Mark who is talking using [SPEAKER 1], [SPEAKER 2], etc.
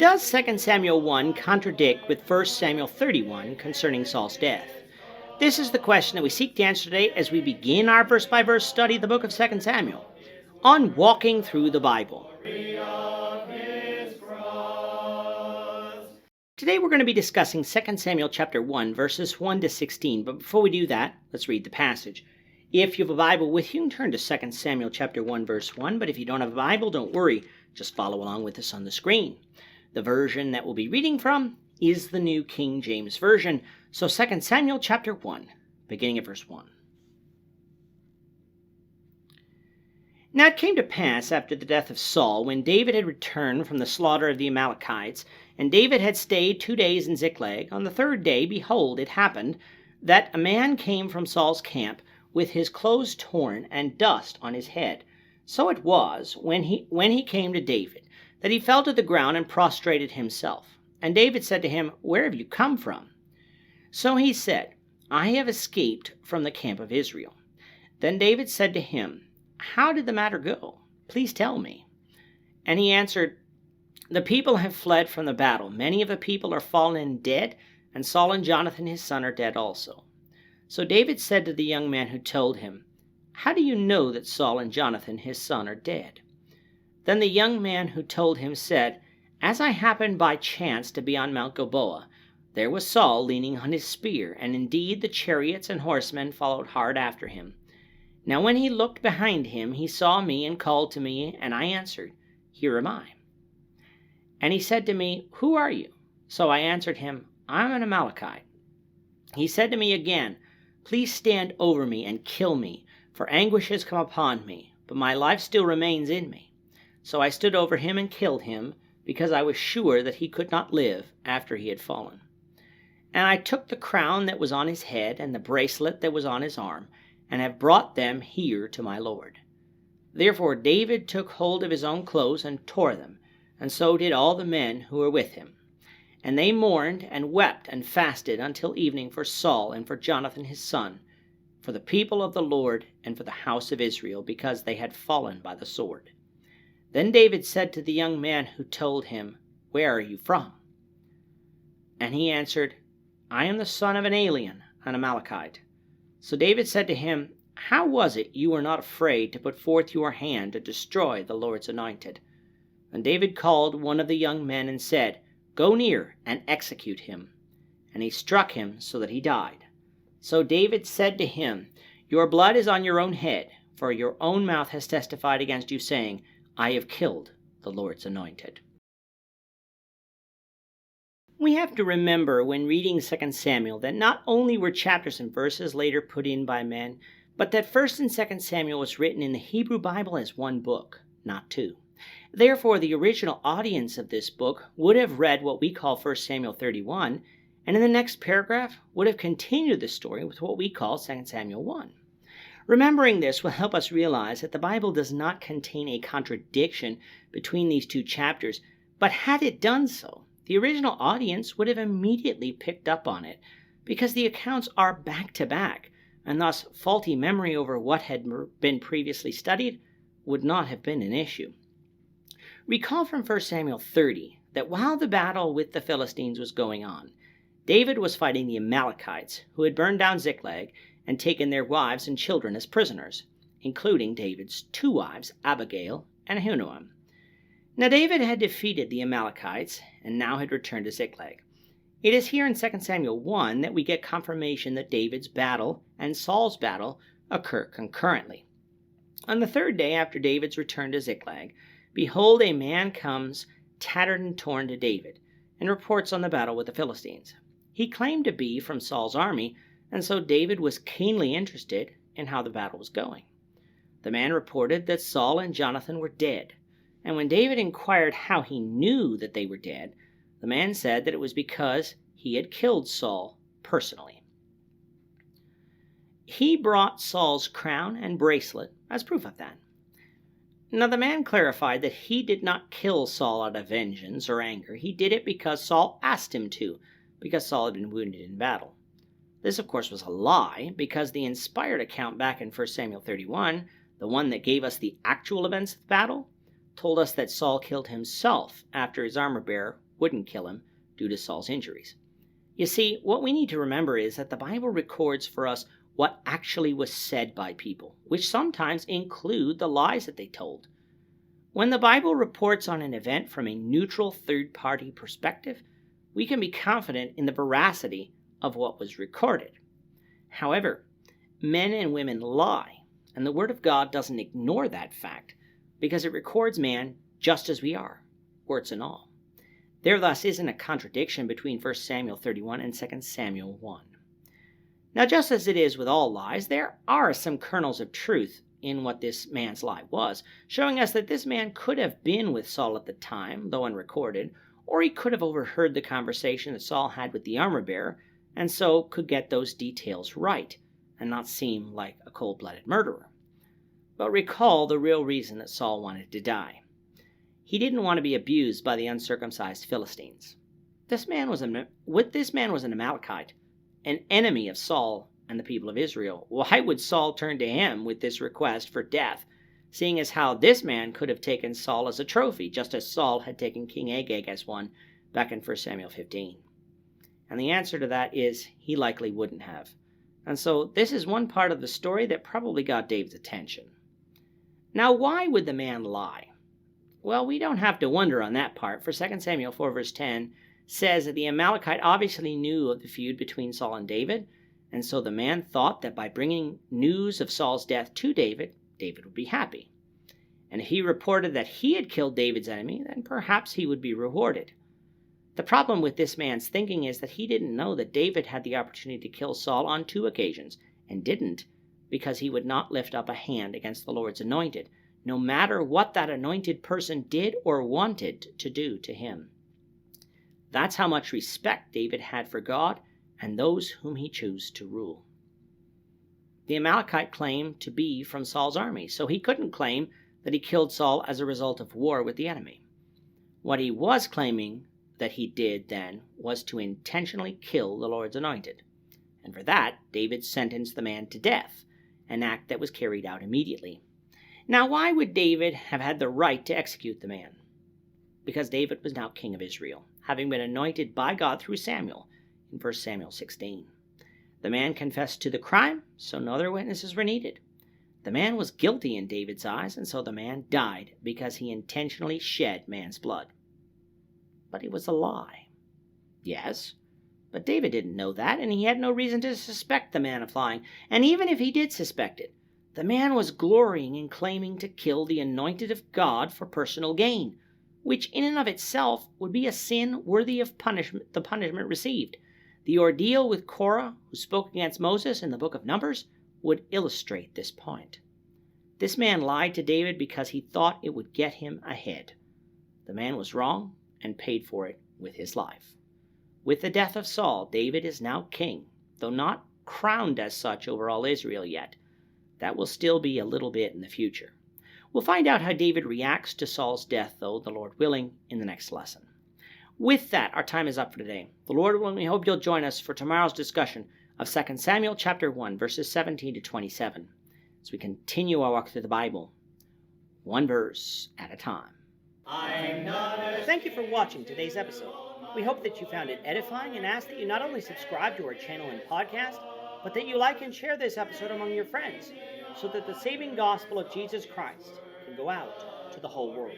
[SPEAKER 1] Does 2 Samuel 1 contradict with 1 Samuel 31 concerning Saul's death? This is the question that we seek to answer today as we begin our verse-by-verse study of the book of 2 Samuel on Walking Through the Bible. Today we're going to be discussing 2 Samuel chapter 1, verses 1 to 16, but before we do that, let's read the passage. If you have a Bible with you, turn to 2 Samuel chapter 1, verse 1, but if you don't have a Bible, don't worry, just follow along with us on the screen. The version that we'll be reading from is the New King James Version, so 2 Samuel chapter 1, beginning at verse 1. Now it came to pass after the death of Saul, when David had returned from the slaughter of the Amalekites, and David had stayed 2 days in Ziklag, on the third day, behold, it happened that a man came from Saul's camp with his clothes torn and dust on his head. So it was, when he came to David, that he fell to the ground and prostrated himself. And David said to him, Where have you come from? So he said, I have escaped from the camp of Israel. Then David said to him, How did the matter go? Please tell me. And he answered, The people have fled from the battle. Many of the people are fallen and dead, and Saul and Jonathan his son are dead also. So David said to the young man who told him, How do you know that Saul and Jonathan his son are dead? Then the young man who told him said, As I happened by chance to be on Mount Gilboa, there was Saul leaning on his spear, and indeed the chariots and horsemen followed hard after him. Now when he looked behind him, he saw me and called to me, and I answered, Here am I. And he said to me, Who are you? So I answered him, I am an Amalekite. He said to me again, Please stand over me and kill me, for anguish has come upon me, but my life still remains in me. So I stood over him and killed him, because I was sure that he could not live after he had fallen. And I took the crown that was on his head and the bracelet that was on his arm, and have brought them here to my lord. Therefore David took hold of his own clothes and tore them, and so did all the men who were with him. And they mourned and wept and fasted until evening for Saul and for Jonathan his son, for the people of the Lord and for the house of Israel, because they had fallen by the sword. Then David said to the young man who told him, Where are you from? And he answered, I am the son of an alien, an Amalekite. So David said to him, How was it you were not afraid to put forth your hand to destroy the Lord's anointed? And David called one of the young men and said, Go near and execute him. And he struck him so that he died. So David said to him, Your blood is on your own head, for your own mouth has testified against you, saying, I have killed the Lord's anointed. We have to remember when reading 2 Samuel that not only were chapters and verses later put in by men, but that 1 and 2 Samuel was written in the Hebrew Bible as one book, not two. Therefore, the original audience of this book would have read what we call 1 Samuel 31, and in the next paragraph would have continued the story with what we call 2 Samuel 1. Remembering this will help us realize that the Bible does not contain a contradiction between these two chapters, but had it done so, the original audience would have immediately picked up on it, because the accounts are back-to-back, and thus faulty memory over what had been previously studied would not have been an issue. Recall from 1 Samuel 30 that while the battle with the Philistines was going on, David was fighting the Amalekites, who had burned down Ziklag and taken their wives and children as prisoners, including David's 2 wives, Abigail and Ahinoam. Now David had defeated the Amalekites and now had returned to Ziklag. It is here in 2 Samuel 1 that we get confirmation that David's battle and Saul's battle occur concurrently. On the third day after David's return to Ziklag, behold, a man comes tattered and torn to David, and reports on the battle with the Philistines. He claimed to be from Saul's army, and so David was keenly interested in how the battle was going. The man reported that Saul and Jonathan were dead, and when David inquired how he knew that they were dead, the man said that it was because he had killed Saul personally. He brought Saul's crown and bracelet as proof of that. Now the man clarified that he did not kill Saul out of vengeance or anger. He did it because Saul asked him to, because Saul had been wounded in battle. This, of course, was a lie, because the inspired account back in 1 Samuel 31, the one that gave us the actual events of the battle, told us that Saul killed himself after his armor-bearer wouldn't kill him due to Saul's injuries. You see, what we need to remember is that the Bible records for us what actually was said by people, which sometimes include the lies that they told. When the Bible reports on an event from a neutral third-party perspective, we can be confident in the veracity of what was recorded. However, men and women lie, and the Word of God doesn't ignore that fact because it records man just as we are, warts and all. There thus isn't a contradiction between 1 Samuel 31 and 2 Samuel 1. Now, just as it is with all lies, there are some kernels of truth in what this man's lie was, showing us that this man could have been with Saul at the time, though unrecorded, or he could have overheard the conversation that Saul had with the armor-bearer, and so could get those details right, and not seem like a cold-blooded murderer. But recall the real reason that Saul wanted to die. He didn't want to be abused by the uncircumcised Philistines. This man was an Amalekite, an enemy of Saul and the people of Israel. Why would Saul turn to him with this request for death, seeing as how this man could have taken Saul as a trophy, just as Saul had taken King Agag as one back in 1 Samuel 15? And the answer to that is he likely wouldn't have. And so this is one part of the story that probably got David's attention. Now, why would the man lie? Well, we don't have to wonder on that part, for 2 Samuel 4 verse 10 says that the Amalekite obviously knew of the feud between Saul and David, and so the man thought that by bringing news of Saul's death to David, David would be happy. And if he reported that he had killed David's enemy, then perhaps he would be rewarded. The problem with this man's thinking is that he didn't know that David had the opportunity to kill Saul on 2 occasions, and didn't because he would not lift up a hand against the Lord's anointed, no matter what that anointed person did or wanted to do to him. That's how much respect David had for God and those whom he chose to rule. The Amalekite claimed to be from Saul's army, so he couldn't claim that he killed Saul as a result of war with the enemy. What he was claiming that he did then was to intentionally kill the Lord's anointed. And for that, David sentenced the man to death, an act that was carried out immediately. Now, why would David have had the right to execute the man? Because David was now king of Israel, having been anointed by God through Samuel in 1 Samuel 16. The man confessed to the crime, so no other witnesses were needed. The man was guilty in David's eyes, and so the man died because he intentionally shed man's blood. But it was a lie. Yes, but David didn't know that, and he had no reason to suspect the man of lying. And even if he did suspect it, the man was glorying in claiming to kill the anointed of God for personal gain, which in and of itself would be a sin worthy of punishment, the punishment received. The ordeal with Korah, who spoke against Moses in the book of Numbers, would illustrate this point. This man lied to David because he thought it would get him ahead. The man was wrong and paid for it with his life. With the death of Saul, David is now king, though not crowned as such over all Israel yet. That will still be a little bit in the future. We'll find out how David reacts to Saul's death, though, the Lord willing, in the next lesson. With that, our time is up for today. The Lord willing, we hope you'll join us for tomorrow's discussion of 2 Samuel chapter 1, verses 17 to 27, as we continue our walk through the Bible, one verse at a time. Thank you for watching today's episode. We hope that you found it edifying and ask that you not only subscribe to our channel and podcast, but that you like and share this episode among your friends, so that the saving gospel of Jesus Christ can go out to the whole world.